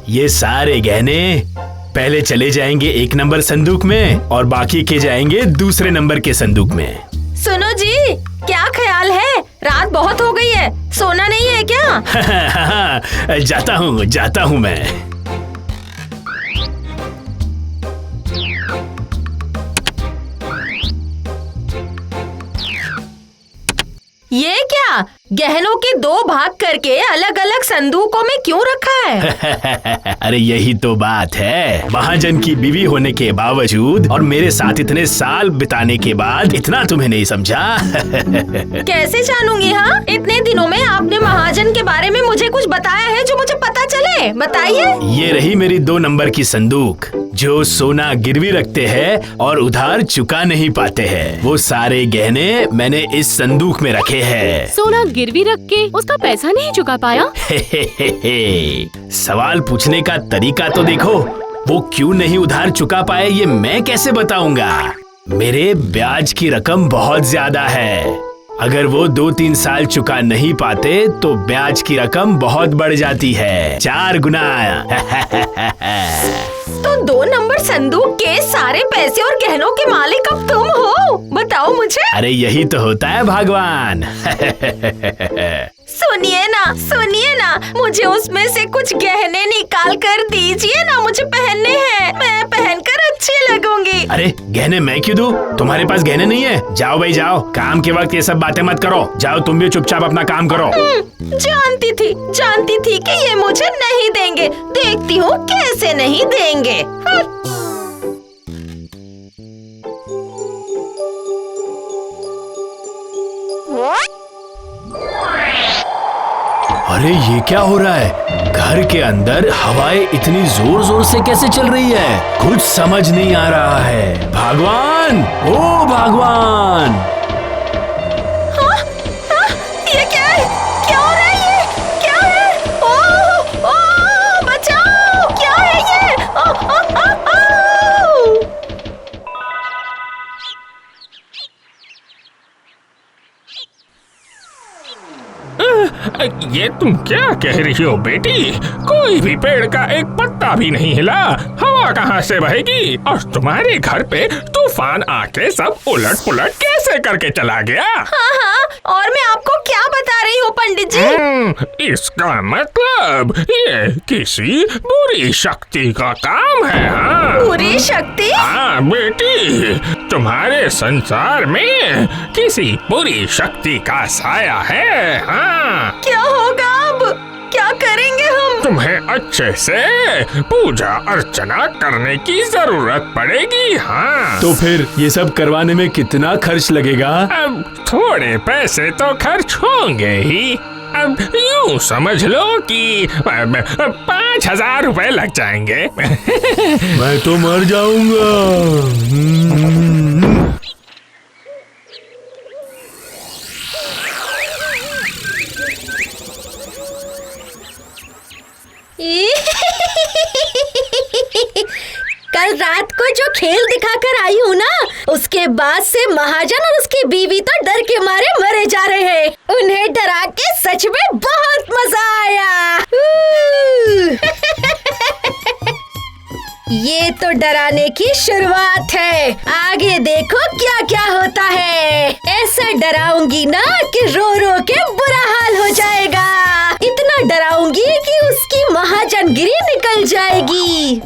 ये सारे गहने पहले चले जाएंगे 1 नंबर संदूक में और बाकी के जाएंगे दूसरे नंबर के संदूक में। सुनो जी, क्या ख्याल है? रात बहुत हो गई है, सोना नहीं है क्या? जाता हूँ मैं। ये क्या, गहनों के 2 भाग करके अलग अलग संदूकों में क्यों रखा है? अरे यही तो बात है। महाजन की बीवी होने के बावजूद और मेरे साथ इतने साल बिताने के बाद इतना तुम्हें नहीं समझा। कैसे जानूंगी? हाँ, इतने दिनों में आपने महाजन के बारे में मुझे कुछ बताया है जो मुझे पता चले? बताइए। ये रही मेरी 2 नंबर की संदूक, जो सोना गिरवी रखते हैं और उधार चुका नहीं पाते हैं। वो सारे गहने मैंने इस संदूक में रखे हैं। सोना गिरवी रख के उसका पैसा नहीं चुका पाया? सवाल पूछने का तरीका तो देखो। वो क्यों नहीं उधार चुका पाए ये मैं कैसे बताऊंगा? मेरे ब्याज की रकम बहुत ज्यादा है। अगर वो 2-3 साल चुका नहीं पाते तो ब्याज की रकम बहुत बढ़ जाती है, 4 गुना। तो 2 नंबर संदूक के सारे पैसे और गहनों के मालिक अब तुम हो? बताओ मुझे। अरे यही तो होता है भगवान। सुनिए ना, मुझे उसमें से कुछ गहने निकाल कर दीजिए ना, मुझे पहनने हैं। मैं पहनकर अच्छी लगूंगी। अरे गहने मैं क्यों दूं? तुम्हारे पास गहने नहीं है? जाओ भाई जाओ, काम के वक्त ये सब बातें मत करो। जाओ तुम भी चुपचाप अपना काम करो। जानती थी कि ये मुझे नहीं देंगे। देखती हूँ कैसे नहीं देंगे। अरे ये क्या हो रहा है? घर के अंदर हवाएं इतनी जोर जोर से कैसे चल रही है? कुछ समझ नहीं आ रहा है। भगवान, ओ भगवान! हाँ, ये क्या है? क्या हो रहा है? ये क्या है? ओ, बचाओ! क्या है ये? ये तुम क्या कह रही हो बेटी? कोई भी पेड़ का एक पत्ता भी नहीं हिला। हवा कहाँ से बहेगी? और तुम्हारे घर पे तूफान आके सब उलट पुलट कैसे करके चला गया? हाँ, और मैं आपको क्या बता रही हूँ पंडित जी? इसका मतलब ये किसी बुरी शक्ति का काम है। हाँ? बुरी शक्ति? हाँ बेटी, तुम्हारे संसार में किसी बुरी शक्ति का साया है। हाँ? क्या होगा अब? क्या करेंगे हम? तुम्हें अच्छे से पूजा अर्चना करने की जरूरत पड़ेगी। हाँ? तो फिर ये सब करवाने में कितना खर्च लगेगा? अब थोड़े पैसे तो खर्च होंगे ही। अब यूं समझ लो कि 5,000 रुपए लग जाएंगे। मैं तो मर जाऊंगा। कल रात को जो खेल दिखाकर आई हूँ ना, उसके बाद से महाजन और उसकी बीवी तो डर के मारे मरे जा रहे हैं। उन्हें डरा के सच में बहुत मजा आया। ये तो डराने की शुरुआत है, आगे देखो क्या क्या होता है। ऐसा डराऊंगी ना कि रो रो के बुरा हाल हो जाएगा। इतना डराऊंगी कि उसकी महाजनगिरी निकल जाएगी।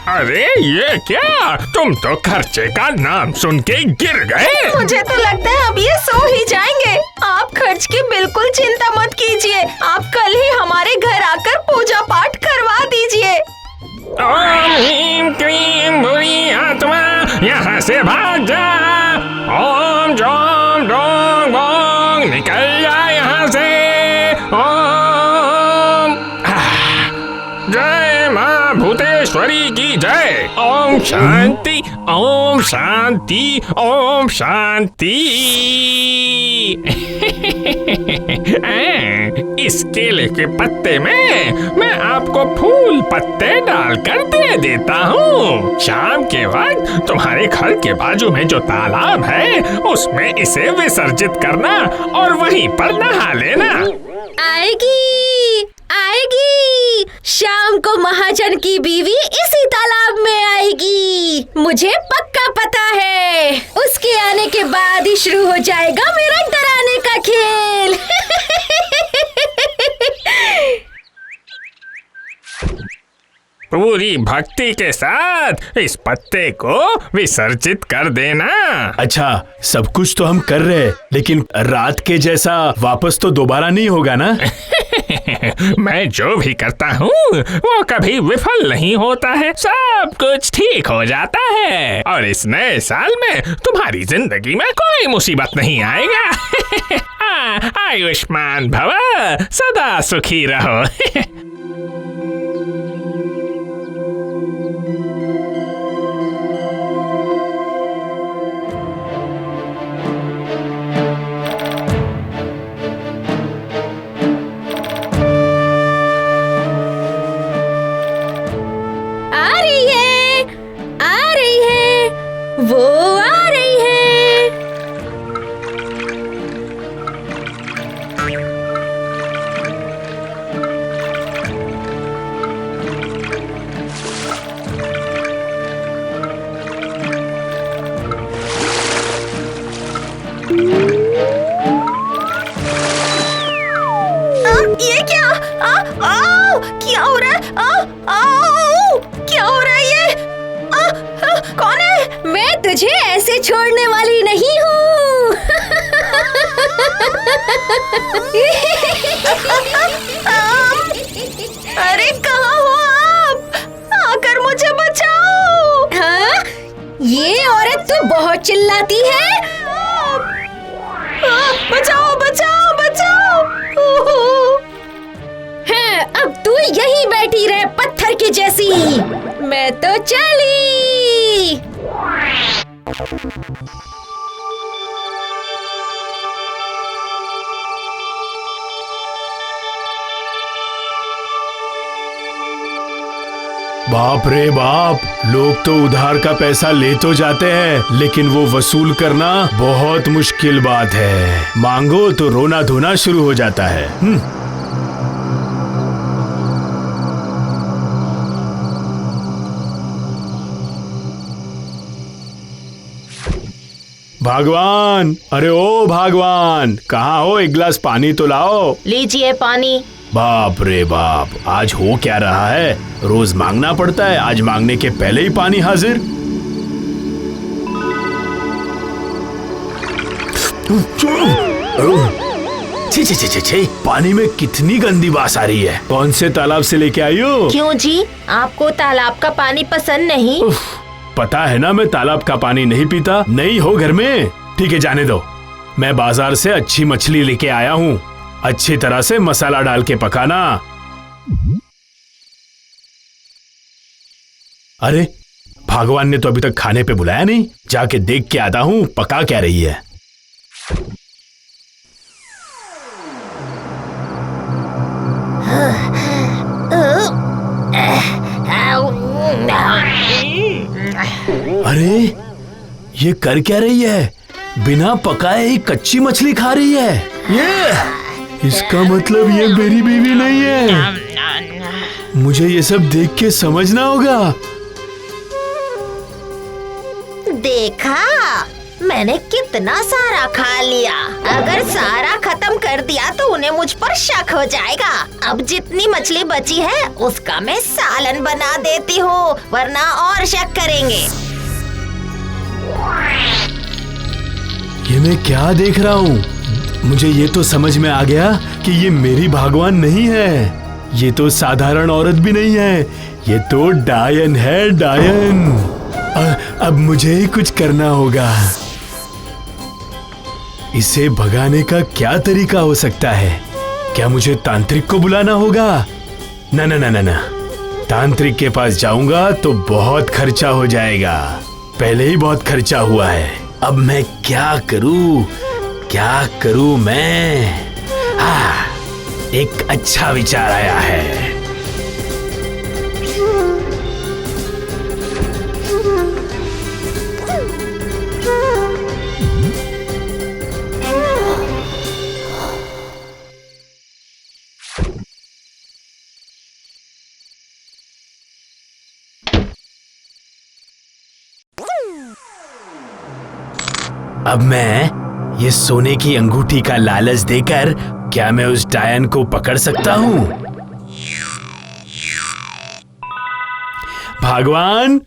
अरे ये क्या? तुम तो खर्चे का नाम सुन के गिर गए। मुझे तो लगता है अब ये सो ही जाएंगे। आप खर्च की बिल्कुल चिंता मत कीजिए। आप कल ही हमारे घर आकर पूजा पाठ करवा दीजिए। ओम ह्रीं क्लीं बुरी आत्मा, यहाँ से भाग जा। ओम जोम डोंग बोंग, निकल जा यहाँ से। ओम जय माँ भूतेश्वरी की जय। ओम शांति, ओम शांति, ओम शांति। इस केले के पत्ते में मैं आपको फूल पत्ते डालकर दे देता हूँ। शाम के वक्त तुम्हारे घर के बाजू में जो तालाब है उसमें इसे विसर्जित करना और वहीं पर नहा लेना। आएगी आएगी, शाम को महाजन की बीवी इसी तालाब में आएगी। मुझे पक्का पता है, उसके आने के बाद ही शुरू हो जाएगा मेरा डराने का खेल। पूरी भक्ति के साथ इस पत्ते को विसर्जित कर देना। अच्छा, सब कुछ तो हम कर रहे, लेकिन रात के जैसा वापस तो दोबारा नहीं होगा ना? मैं जो भी करता हूँ वो कभी विफल नहीं होता है, सब कुछ ठीक हो जाता है और इस नए साल में तुम्हारी जिंदगी में कोई मुसीबत नहीं आएगा। आयुष्मान भव, सदा सुखी रहो। वो आ रही है। ये क्या? क्या हो रहा है? क्या हो रहा है ये? कौन है? मैं तुझे ऐसे छोड़ने वाली नहीं हूँ। अरे कहाँ हो आप? आकर मुझे बचाओ। हाँ? ये औरत तो बहुत चिल्लाती है। बचाओ बचाओ बचाओ। हाँ, अब तू यहीं बैठी रहे पत्थर की जैसी। मैं तो चली। बाप रे बाप, लोग तो उधार का पैसा ले तो जाते हैं, लेकिन वो वसूल करना बहुत मुश्किल बात है। मांगो तो रोना धोना शुरू हो जाता है। भगवान, अरे ओ भगवान, कहाँ हो? एक गिलास पानी तो लाओ। लीजिए पानी। बाप रे बाप, आज हो क्या रहा है? रोज मांगना पड़ता है, आज मांगने के पहले ही पानी हाजिर। छी छी छी छी छी, पानी में कितनी गंदी बास आ रही है। कौन से तालाब से लेके आई हो? क्यों जी, आपको तालाब का पानी पसंद नहीं? पता है ना, मैं तालाब का पानी नहीं पीता। नहीं हो घर में? ठीक है, जाने दो। मैं बाजार से अच्छी मछली लेके आया हूँ, अच्छी तरह से मसाला डाल के पकाना। अरे, भगवान ने तो अभी तक खाने पे बुलाया नहीं। जाके देख के आता हूँ पका क्या रही है। अरे, ये कर क्या रही है? बिना पकाए ही कच्ची मछली खा रही है। ये इसका मतलब ये मेरी बीवी नहीं है। मुझे ये सब देख के समझना होगा। देखा, मैंने कितना सारा खा लिया। अगर सारा खत्म कर दिया तो उन्हें मुझ पर शक हो जाएगा। अब जितनी मछली बची है उसका मैं सालन बना देती हूँ, वरना और शक करेंगे। ये मैं क्या देख रहा हूँ? मुझे ये तो समझ में आ गया कि ये मेरी भगवान नहीं है। ये तो साधारण औरत भी नहीं है, ये तो डायन है, डायन। अब मुझे ही कुछ करना होगा। इसे भगाने का क्या तरीका हो सकता है? क्या मुझे तांत्रिक को बुलाना होगा? ना ना ना ना ना, तांत्रिक के पास जाऊंगा तो बहुत खर्चा हो जाएगा। पहले ही बहुत खर्चा हुआ है। अब मैं क्या करूं मैं? एक अच्छा विचार आया है। अब मैं ये सोने की अंगूठी का लालच देकर क्या मैं उस डायन को पकड़ सकता हूँ? भगवान,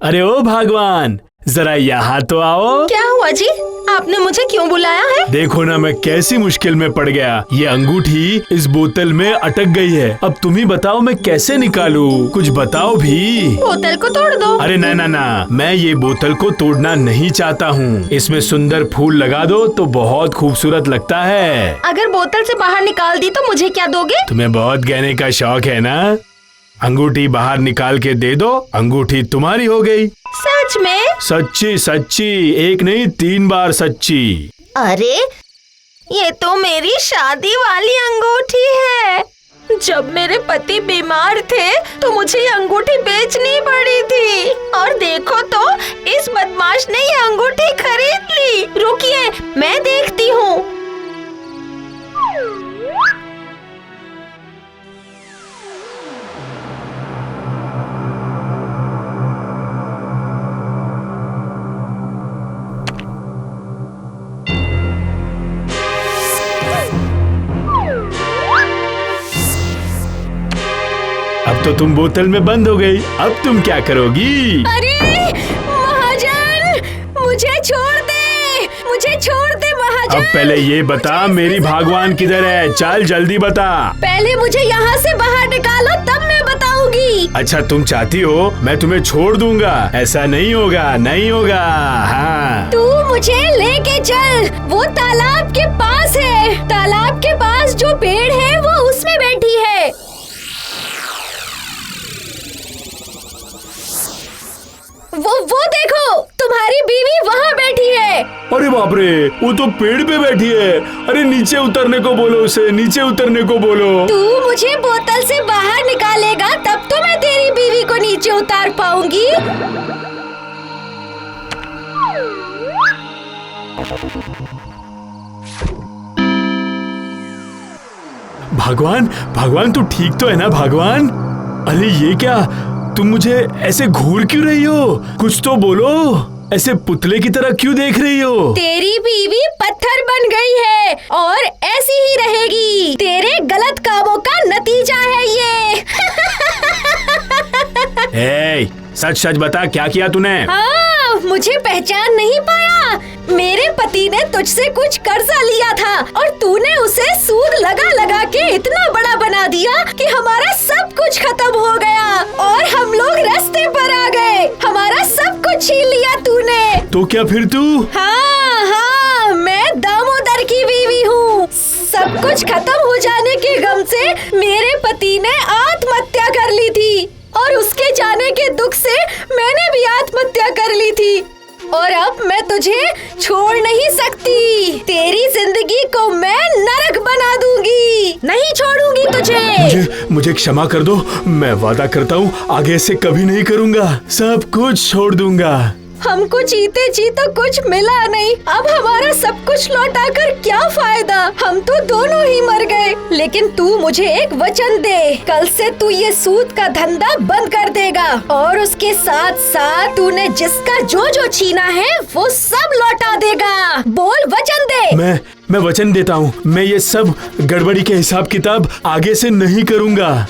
अरे ओ भगवान, जरा यहाँ तो आओ। क्या हुआ जी? आपने मुझे क्यों बुलाया है? देखो ना मैं कैसी मुश्किल में पड़ गया। ये अंगूठी इस बोतल में अटक गई है। अब तुम ही बताओ मैं कैसे निकालूं? कुछ बताओ भी। बोतल को तोड़ दो। अरे ना ना ना, मैं ये बोतल को तोड़ना नहीं चाहता हूँ। इसमें सुंदर फूल लगा दो तो बहुत खूबसूरत लगता है। अगर बोतल से बाहर निकाल दी तो मुझे क्या दोगे? तुम्हें बहुत गहने का शौक है ना? अंगूठी बाहर निकाल के दे दो, अंगूठी तुम्हारी हो गई। सच में? सच्ची सच्ची, एक नहीं 3 बार सच्ची। अरे ये तो मेरी शादी वाली अंगूठी है। जब मेरे पति बीमार थे तो मुझे ये अंगूठी बेचनी पड़ी थी और देखो तो इस बदमाश ने ये अंगूठी खरीद ली। रुकिए, मैं देखती हूँ। अब तो तुम बोतल में बंद हो गई, अब तुम क्या करोगी? अरे महाजन, मुझे छोड़ दे, मुझे छोड़ दे महाजन। अब पहले ये बता मेरी भगवान किधर है? चल जल्दी बता। पहले मुझे यहाँ से बाहर निकालो तब मैं बताऊंगी। अच्छा तुम चाहती हो मैं तुम्हें छोड़ दूंगा? ऐसा नहीं होगा, नहीं होगा। हाँ तू मुझे लेके चल, वो तालाब के पास है। तालाब के पास जो पेड़ है वो उसमें बैठी है। वो देखो, तुम्हारी बीवी वहाँ बैठी है। अरे बाप रे, वो तो पेड़ पे बैठी है। अरे नीचे उतरने को बोलो उसे, नीचे उतरने को बोलो। तू मुझे बोतल से बाहर निकालेगा तब तो मैं तेरी बीवी को नीचे उतार पाऊंगी। भगवान, भगवान तू ठीक तो है ना भगवान? अरे ये क्या, तुम मुझे ऐसे घूर क्यों रही हो? कुछ तो बोलो, ऐसे पुतले की तरह क्यों देख रही हो? तेरी बीवी पत्थर बन गई है और ऐसी ही रहेगी। तेरे गलत कामों का नतीजा है ये। ए, सच सच बता क्या किया तूने? हाँ, मुझे पहचान नहीं पाया? मेरे पति ने तुझसे कुछ कर्जा लिया था और तूने उसे सूद लगा लगा के इतना बड़ा बना दिया कि हमारा सब कुछ खत्म हो गया और हम लोग रास्ते पर आ गए। हमारा सब कुछ छीन लिया तूने। तो क्या फिर तू? हाँ हाँ, मैं दामोदर की बीवी हूँ। सब कुछ खत्म हो जाने के गम से मेरे पति ने आत्महत्या कर ली थी और उसके जाने के दुख से मैंने भी आत्महत्या कर ली थी और अब मैं तुझे छोड़ नहीं सकती। तेरी जिंदगी को मैं नरक बना दूंगी, नहीं छोड़ूंगी तुझे। मुझे क्षमा कर दो, मैं वादा करता हूँ आगे से कभी नहीं करूँगा, सब कुछ छोड़ दूंगा। हमको जीते जी तो कुछ मिला नहीं, अब हमारा सब कुछ लौटाकर क्या फायदा? हम तो दोनों ही मर गए। लेकिन तू मुझे एक वचन दे, कल से तू ये सूद का धंधा बंद कर देगा और उसके साथ साथ तूने जिसका जो जो छीना है वो सब लौटा देगा। बोल, वचन दे। मैं वचन देता हूँ, मैं ये सब गड़बड़ी के हिसाब किताब आगे से नहीं करूँगा।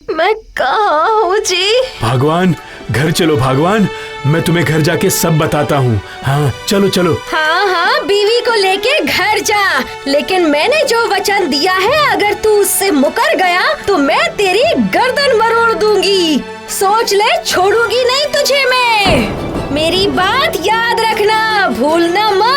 मैं कहाँ हूँ जी? भगवान, घर चलो भगवान, मैं तुम्हें घर जाके सब बताता हूँ। हाँ चलो चलो। हाँ हाँ, बीवी को लेके घर जा, लेकिन मैंने जो वचन दिया है अगर तू उससे मुकर गया तो मैं तेरी गर्दन मरोड़ दूंगी। सोच ले, छोड़ूंगी नहीं तुझे मैं। मेरी बात याद रखना, भूलना मत।